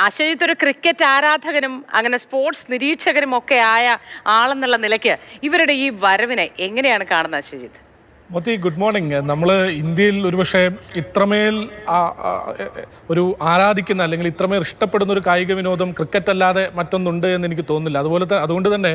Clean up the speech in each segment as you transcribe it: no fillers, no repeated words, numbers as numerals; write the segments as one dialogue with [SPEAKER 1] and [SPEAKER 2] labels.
[SPEAKER 1] അശ്വജിത്ത് ഒരു ക്രിക്കറ്റ് ആരാധകനും അങ്ങനെ സ്പോർട്സ് നിരീക്ഷകനും ഒക്കെ ആയ ആളെന്നുള്ള നിലയ്ക്ക് ഇവരുടെ ഈ വരവിനെ എങ്ങനെയാണ് കാണുന്നത് അശ്വജിത്ത്?
[SPEAKER 2] Moti, good morning. നമ്മൾ ഇന്ത്യയിൽ ഒരുപക്ഷെ ഇത്രമേൽ ഒരു ആരാധിക്കുന്ന അല്ലെങ്കിൽ ഇത്രമേൽ ഇഷ്ടപ്പെടുന്ന ഒരു കായിക വിനോദം ക്രിക്കറ്റ് അല്ലാതെ മറ്റൊന്നുണ്ട് എന്ന് എനിക്ക് തോന്നുന്നില്ല. അതുകൊണ്ട് തന്നെ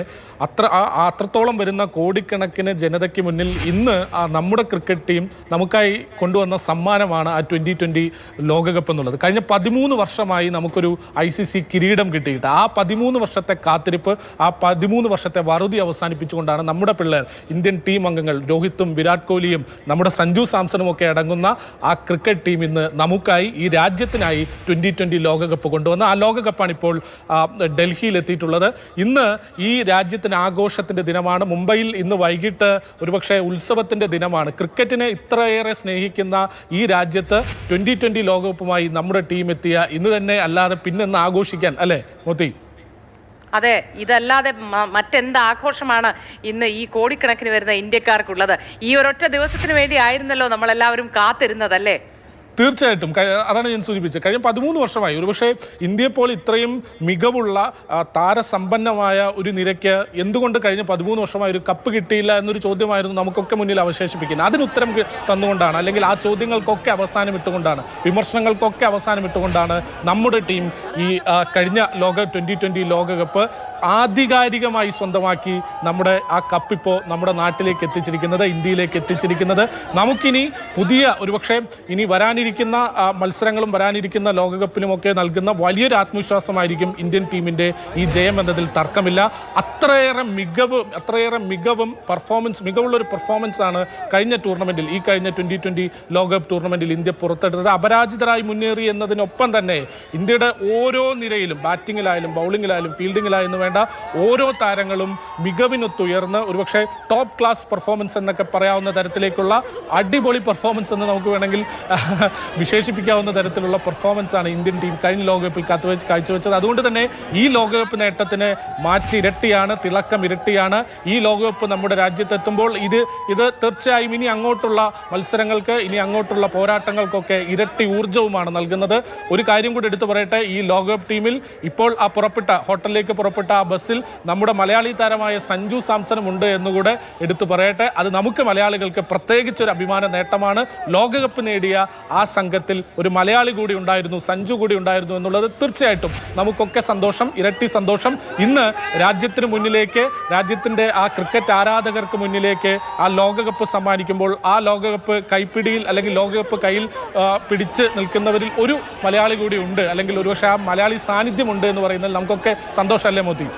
[SPEAKER 2] അത്രത്തോളം വരുന്ന കോടിക്കണക്കിന് ജനതയ്ക്ക് മുന്നിൽ ഇന്ന് നമ്മുടെ ക്രിക്കറ്റ് ടീം നമുക്കായി കൊണ്ടുവന്ന സമ്മാനമാണ് ആ 2020 ലോകകപ്പ് എന്നുള്ളത്. കഴിഞ്ഞ 13 വർഷമായി നമുക്കൊരു ICC കിരീടം കിട്ടിയിട്ട് ആ 13 വർഷത്തെ കാത്തിരിപ്പ്, ആ 13 വർഷത്തെ വറുതി അവസാനിപ്പിച്ചുകൊണ്ടാണ് നമ്മുടെ പിള്ളേർ, ഇന്ത്യൻ ടീം അംഗങ്ങൾ രോഹിത്തും വിരാട് കോഹ്ലിയും നമ്മുടെ സഞ്ജു സാംസണും ഒക്കെ അടങ്ങുന്ന ആ ക്രിക്കറ്റ് ടീം ഇന്ന് നമുക്കായി ഈ രാജ്യത്തിനായി 2020 ലോകകപ്പ് കൊണ്ടുവന്ന ആ ലോകകപ്പാണ് ഇപ്പോൾ ഡൽഹിയിൽ എത്തിയിട്ടുള്ളത്. ഇന്ന് ഈ രാജ്യത്തിന് ആഘോഷത്തിന്റെ ദിനമാണ്. മുംബൈയിൽ ഇന്ന് വൈകിട്ട് ഒരുപക്ഷെ ഉത്സവത്തിന്റെ ദിനമാണ്. ക്രിക്കറ്റിനെ ഇത്രയേറെ സ്നേഹിക്കുന്ന ഈ രാജ്യത്ത് 2020 ലോകകപ്പുമായി നമ്മുടെ ടീം എത്തിയ ഇന്ന് തന്നെ അല്ലാതെ പിന്നെന്ന് ആഘോഷിക്കാൻ അല്ലേ മോത്തി?
[SPEAKER 1] അതെ, ഇതല്ലാതെ മറ്റെന്ത് ആഘോഷമാണ് ഇന്ന് ഈ കോടിക്കണക്കിന് വരുന്ന ഇന്ത്യക്കാർക്കുള്ളത്? ഈ ഒരൊറ്റ ദിവസത്തിന് വേണ്ടി ആയിരുന്നല്ലോ നമ്മളെല്ലാവരും കാത്തിരുന്നതല്ലേ?
[SPEAKER 2] തീർച്ചയായിട്ടും. അതാണ് ഞാൻ സൂചിപ്പിച്ചത്. കഴിഞ്ഞ 13 വർഷമായി ഒരുപക്ഷെ ഇന്ത്യയെ പോലെ ഇത്രയും മികവുള്ള താരസമ്പന്നമായ ഒരു നിരയ്ക്ക് എന്തുകൊണ്ട് കഴിഞ്ഞ 13 വർഷമായി ഒരു കപ്പ് കിട്ടിയില്ല എന്നൊരു ചോദ്യമായിരുന്നു നമുക്കൊക്കെ മുന്നിൽ അവശേഷിപ്പിക്കുന്നത്. അതിന് ഉത്തരം തന്നുകൊണ്ടാണ്, അല്ലെങ്കിൽ ആ ചോദ്യങ്ങൾക്കൊക്കെ അവസാനം ഇട്ടുകൊണ്ടാണ്, വിമർശനങ്ങൾക്കൊക്കെ അവസാനം ഇട്ടുകൊണ്ടാണ് നമ്മുടെ ടീം ഈ കഴിഞ്ഞ 2020 ലോകകപ്പ് ആധികാരികമായി സ്വന്തമാക്കി നമ്മുടെ ആ കപ്പിപ്പോൾ നമ്മുടെ നാട്ടിലേക്ക് എത്തിച്ചിരിക്കുന്നത്, ഇന്ത്യയിലേക്ക് എത്തിച്ചിരിക്കുന്നത്. നമുക്കിനി പുതിയ ഒരുപക്ഷെ ഇനി വരാനിരിക്കുന്ന മത്സരങ്ങളും വരാനിരിക്കുന്ന ലോകകപ്പിനുമൊക്കെ നൽകുന്ന വലിയൊരു ആത്മവിശ്വാസമായിരിക്കും ഇന്ത്യൻ ടീമിൻ്റെ ഈ ജയം എന്നതിൽ തർക്കമില്ല. അത്രയേറെ മികവും മികവുള്ളൊരു പെർഫോമൻസ് ആണ് കഴിഞ്ഞ ടൂർണമെൻറ്റിൽ, ഈ കഴിഞ്ഞ 2020 ലോകകപ്പ് ടൂർണമെൻറ്റിൽ ഇന്ത്യ പുറത്തെടുത്തത്. അപരാജിതരായി മുന്നേറി എന്നതിനൊപ്പം തന്നെ ഇന്ത്യയുടെ ഓരോ നിരയിലും, ബാറ്റിങ്ങിലായാലും ബൗളിങ്ങിലായാലും ഫീൽഡിങ്ങിലായാലും വേണ്ട ഓരോ താരങ്ങളും മികവിനൊത്തുയർന്ന് ഒരുപക്ഷെ ടോപ്പ് ക്ലാസ് പെർഫോമൻസ് എന്നൊക്കെ പറയാവുന്ന തരത്തിലേക്കുള്ള അടിപൊളി പെർഫോമൻസ് എന്ന് നമുക്ക് വേണമെങ്കിൽ വിശേഷിപ്പിക്കാവുന്ന തരത്തിലുള്ള പെർഫോമൻസ് ആണ് ഇന്ത്യൻ ടീം കഴിഞ്ഞ ലോകകപ്പിൽ കാഴ്ചവെച്ചത്. അതുകൊണ്ട് തന്നെ ഈ ലോകകപ്പ് നേട്ടത്തിന് മാറ്റിരട്ടിയാണ്, തിളക്കം ഇരട്ടിയാണ്. ഈ ലോകകപ്പ് നമ്മുടെ രാജ്യത്തെത്തുമ്പോൾ ഇത് തീർച്ചയായും ഇനി അങ്ങോട്ടുള്ള മത്സരങ്ങൾക്ക്, ഇനി അങ്ങോട്ടുള്ള പോരാട്ടങ്ങൾക്കൊക്കെ ഇരട്ടി ഊർജ്ജവുമാണ് നൽകുന്നത്. ഒരു കാര്യം കൂടി എടുത്തു പറയട്ടെ, ഈ ലോകകപ്പ് ടീമിൽ ഇപ്പോൾ ആ ഹോട്ടലിലേക്ക് പുറപ്പെട്ട ആ ബസ്സിൽ നമ്മുടെ മലയാളി താരമായ സഞ്ജു സാംസണും ഉണ്ട് എന്നുകൂടെ എടുത്തു പറയട്ടെ. അത് നമുക്ക് മലയാളികൾക്ക് പ്രത്യേകിച്ചൊരു അഭിമാന നേട്ടമാണ്. ലോകകപ്പ് നേടിയ ആ സംഘത്തിൽ ഒരു മലയാളി കൂടി ഉണ്ടായിരുന്നു, സഞ്ജു കൂടി ഉണ്ടായിരുന്നു എന്നുള്ളത് തീർച്ചയായിട്ടും നമുക്കൊക്കെ സന്തോഷം, ഇരട്ടി സന്തോഷം. ഇന്ന് രാജ്യത്തിന് മുന്നിലേക്ക്, രാജ്യത്തിൻ്റെ ആ ക്രിക്കറ്റ് ആരാധകർക്ക് മുന്നിലേക്ക് ആ ലോകകപ്പ് സമ്മാനിക്കുമ്പോൾ ആ ലോകകപ്പ് കൈപ്പിടിയിൽ അല്ലെങ്കിൽ ലോകകപ്പ് കയ്യിൽ പിടിച്ച് നിൽക്കുന്നവരിൽ ഒരു മലയാളി കൂടി ഉണ്ട്, അല്ലെങ്കിൽ ഒരുപക്ഷെ ആ മലയാളി സാന്നിധ്യമുണ്ട് എന്ന് പറയുന്നതിൽ നമുക്കൊക്കെ സന്തോഷമല്ലേ മോത്തി?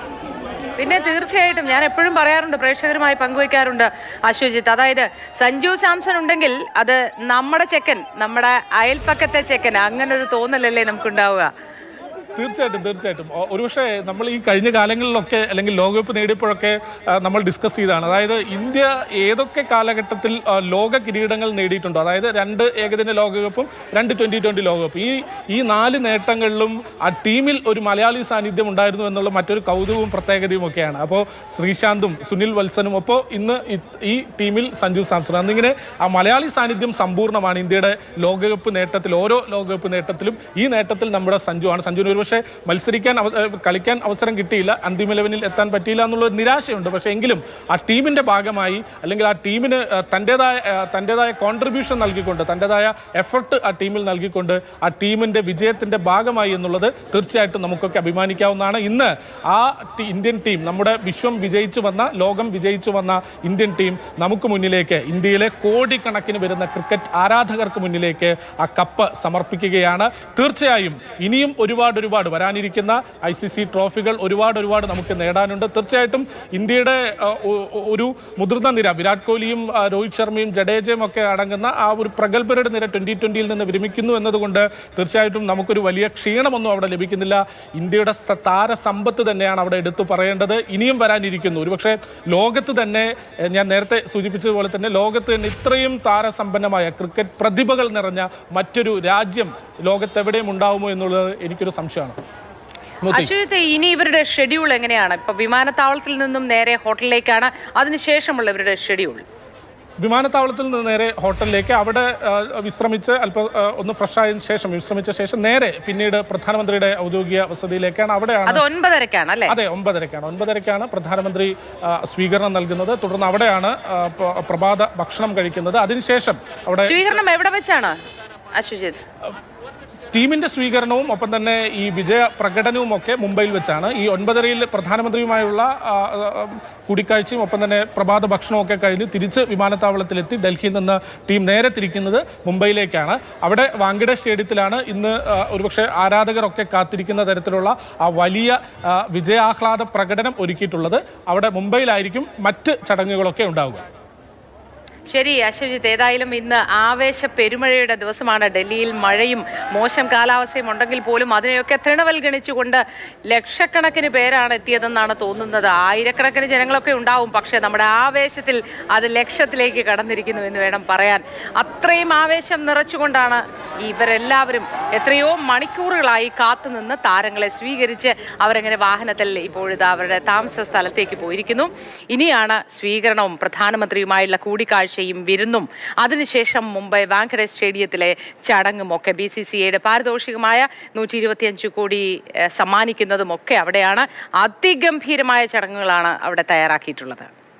[SPEAKER 1] പിന്നെ തീർച്ചയായിട്ടും ഞാൻ എപ്പോഴും പറയാറുണ്ട്, പ്രേക്ഷകരുമായി പങ്കുവയ്ക്കാറുണ്ട് അശ്വജിത്ത്, അതായത് സഞ്ജു സാംസൺ ഉണ്ടെങ്കിൽ അത് നമ്മുടെ ചെക്കൻ, നമ്മുടെ അയൽപ്പക്കത്തെ ചെക്കൻ, അങ്ങനെ ഒരു തോന്നലല്ലേ നമുക്കുണ്ടാവുക?
[SPEAKER 2] തീർച്ചയായിട്ടും. ഒരുപക്ഷെ നമ്മൾ ഈ കഴിഞ്ഞ കാലങ്ങളിലൊക്കെ അല്ലെങ്കിൽ ലോകകപ്പ് നേടിയപ്പോഴൊക്കെ നമ്മൾ ഡിസ്കസ് ചെയ്തതാണ്. അതായത് ഇന്ത്യ ഏതൊക്കെ കാലഘട്ടത്തിൽ ലോക കിരീടങ്ങൾ നേടിയിട്ടുണ്ടോ, അതായത് 2 ഏകദിന ലോകകപ്പും 2 2020 ലോകകപ്പ്, ഈ 4 നേട്ടങ്ങളിലും ആ ടീമിൽ ഒരു മലയാളി സാന്നിധ്യം ഉണ്ടായിരുന്നു എന്നുള്ള മറ്റൊരു കൗതുകവും പ്രത്യേകതയും ഒക്കെയാണ്. അപ്പോൾ ശ്രീശാന്തും സുനിൽ വത്സനും, അപ്പോൾ ഇന്ന് ഈ ടീമിൽ സഞ്ജു സാംസൺ, അന്നിങ്ങനെ ആ മലയാളി സാന്നിധ്യം സമ്പൂർണ്ണമാണ് ഇന്ത്യയുടെ ലോകകപ്പ് നേട്ടത്തിൽ. ഓരോ ലോകകപ്പ് നേട്ടത്തിലും ഈ നേട്ടത്തിൽ നമ്മുടെ സഞ്ജുവിന് പക്ഷേ കളിക്കാൻ അവസരം കിട്ടിയില്ല, അന്തിമ 11-ൽ എത്താൻ പറ്റിയില്ല എന്നുള്ള നിരാശയുണ്ട്. പക്ഷേ എങ്കിലും ആ ടീമിൻ്റെ ഭാഗമായി, അല്ലെങ്കിൽ ആ ടീമിന് തൻ്റെതായ കോൺട്രിബ്യൂഷൻ നൽകിക്കൊണ്ട്, തൻ്റെതായ എഫർട്ട് ആ ടീമിൽ നൽകിക്കൊണ്ട് ആ ടീമിൻ്റെ വിജയത്തിൻ്റെ ഭാഗമായി എന്നുള്ളത് തീർച്ചയായിട്ടും നമുക്കൊക്കെ അഭിമാനിക്കാവുന്നതാണ്. ഇന്ന് ആ ഇന്ത്യൻ ടീം, നമ്മുടെ ലോകം വിജയിച്ചു വന്ന ഇന്ത്യൻ ടീം നമുക്ക് മുന്നിലേക്ക്, ഇന്ത്യയിലെ കോടിക്കണക്കിന് വരുന്ന ക്രിക്കറ്റ് ആരാധകർക്ക് മുന്നിലേക്ക് ആ കപ്പ് സമർപ്പിക്കുകയാണ്. തീർച്ചയായും ഇനിയും ഒരുപാട് വരാനിരിക്കുന്ന ICC ട്രോഫികൾ ഒരുപാട് നമുക്ക് നേടാനുണ്ട്. തീർച്ചയായിട്ടും ഇന്ത്യയുടെ ഒരു മുതിർന്ന നിര, വിരാട് കോഹ്ലിയും രോഹിത് ശർമ്മയും ജഡേജയും ഒക്കെ അടങ്ങുന്ന ആ ഒരു പ്രഗത്ഭരുടെ നിര 2020-ൽ നിന്ന് വിരമിക്കുന്നു എന്നതുകൊണ്ട് തീർച്ചയായിട്ടും നമുക്കൊരു വലിയ ക്ഷീണമൊന്നും അവിടെ ലഭിക്കുന്നില്ല. ഇന്ത്യയുടെ താരസമ്പത്ത് തന്നെയാണ് അവിടെ എടുത്തു പറയേണ്ടത്. ഇനിയും വരാനിരിക്കുന്നു. ഒരുപക്ഷെ ലോകത്ത് തന്നെ, ഞാൻ നേരത്തെ സൂചിപ്പിച്ചതുപോലെ തന്നെ, ലോകത്ത് തന്നെ ഇത്രയും താരസമ്പന്നമായ ക്രിക്കറ്റ് പ്രതിഭകൾ നിറഞ്ഞ മറ്റൊരു രാജ്യം ലോകത്തെവിടെയും ഉണ്ടാവുമോ എന്നുള്ളത് എനിക്കൊരു സംശയമാണ്.
[SPEAKER 1] അശ്വജിത്ത്, ഇനി ഇവരുടെ ഷെഡ്യൂൾ എങ്ങനെയാണ്? ഇപ്പൊ വിമാനത്താവളത്തിൽ നിന്നും നേരെ ഹോട്ടലിലേക്കാണ്, അതിനുശേഷമുള്ള ഇവരുടെ ഷെഡ്യൂൾ?
[SPEAKER 2] വിമാനത്താവളത്തിൽ നിന്ന് നേരെ ഹോട്ടലിലേക്ക് അവിടെ വിശ്രമിച്ച് ഒന്ന് ഫ്രഷ് ആയതിനു ശേഷം വിശ്രമിച്ച ശേഷം നേരെ പിന്നീട് പ്രധാനമന്ത്രിയുടെ ഔദ്യോഗിക വസതിയിലേക്കാണ്. അവിടെയാണ്
[SPEAKER 1] അത് 9:30-ക്കാണ് അല്ലേ?
[SPEAKER 2] അതെ, 9:30-ക്കാണ് പ്രധാനമന്ത്രി സ്വീകരണം നൽകുന്നത്. തുടർന്ന് അവിടെയാണ് പ്രഭാത ഭക്ഷണം കഴിക്കുന്നത്. അതിനുശേഷം അവിടെ
[SPEAKER 1] സ്വീകരണം എവിടെ വെച്ചാണ് അശ്വജിത്ത്?
[SPEAKER 2] ടീമിന്റെ സ്വീകരണവും ഒപ്പം തന്നെ ഈ വിജയ പ്രകടനവും ഒക്കെ മുംബൈയിൽ വെച്ചാണ്. ഈ 9:30-യിൽ പ്രധാനമന്ത്രിയുമായുള്ള കൂടിക്കാഴ്ചയും ഒപ്പം തന്നെ പ്രഭാത ഭക്ഷണമൊക്കെ കഴിഞ്ഞ് തിരിച്ച് വിമാനത്താവളത്തിലെത്തി ഡൽഹിയിൽ നിന്ന് ടീം നേരെ തിരിക്കുന്നത് മുംബൈയിലേക്കാണ്. അവിടെ വാങ്കഡെ സ്റ്റേഡിയത്തിലാണ് ഇന്ന് ഒരുപക്ഷെ ആരാധകരൊക്കെ കാത്തിരിക്കുന്ന തരത്തിലുള്ള ആ വലിയ വിജയാഹ്ലാദ പ്രകടനം ഒരുക്കിയിട്ടുള്ളത്. അവിടെ മുംബൈയിലായിരിക്കും മറ്റ് ചടങ്ങുകളൊക്കെ ഉണ്ടാവുക.
[SPEAKER 1] ശരി അശ്വജിത്ത്, ഏതായാലും ഇന്ന് ആവേശ പെരുമഴയുടെ ദിവസമാണ്. ഡൽഹിയിൽ മഴയും മോശം കാലാവസ്ഥയും ഉണ്ടെങ്കിൽ പോലും അതിനെയൊക്കെ തൃണവൽഗണിച്ചുകൊണ്ട് ലക്ഷക്കണക്കിന് പേരാണ് എത്തിയതെന്നാണ് തോന്നുന്നത്. ആയിരക്കണക്കിന് ജനങ്ങളൊക്കെ ഉണ്ടാവും, പക്ഷേ നമ്മുടെ ആവേശത്തിൽ അത് ലക്ഷത്തിലേക്ക് കടന്നിരിക്കുന്നു എന്ന് വേണം പറയാൻ. അത്രയും ആവേശം നിറച്ചുകൊണ്ടാണ് ഇവരെല്ലാവരും എത്രയോ മണിക്കൂറുകളായി കാത്തുനിന്ന് താരങ്ങളെ സ്വീകരിച്ച് അവരെങ്ങനെ വാഹനത്തിൽ ഇപ്പോഴിത് അവരുടെ താമസ സ്ഥലത്തേക്ക് പോയിരിക്കുന്നു. ഇനിയാണ് സ്വീകരണവും പ്രധാനമന്ത്രിയുമായുള്ള കൂടിക്കാഴ്ച വിരുന്നും അതിനുശേഷം മുംബൈ വാങ്കഡെ സ്റ്റേഡിയത്തിലെ ചടങ്ങും ഒക്കെ BCCIയുടെ പാരിതോഷികമായ 125 കോടി സമ്മാനിക്കുന്നതും ഒക്കെ അവിടെയാണ്. അതിഗംഭീരമായ ചടങ്ങുകളാണ് അവിടെ തയ്യാറാക്കിയിട്ടുള്ളത്.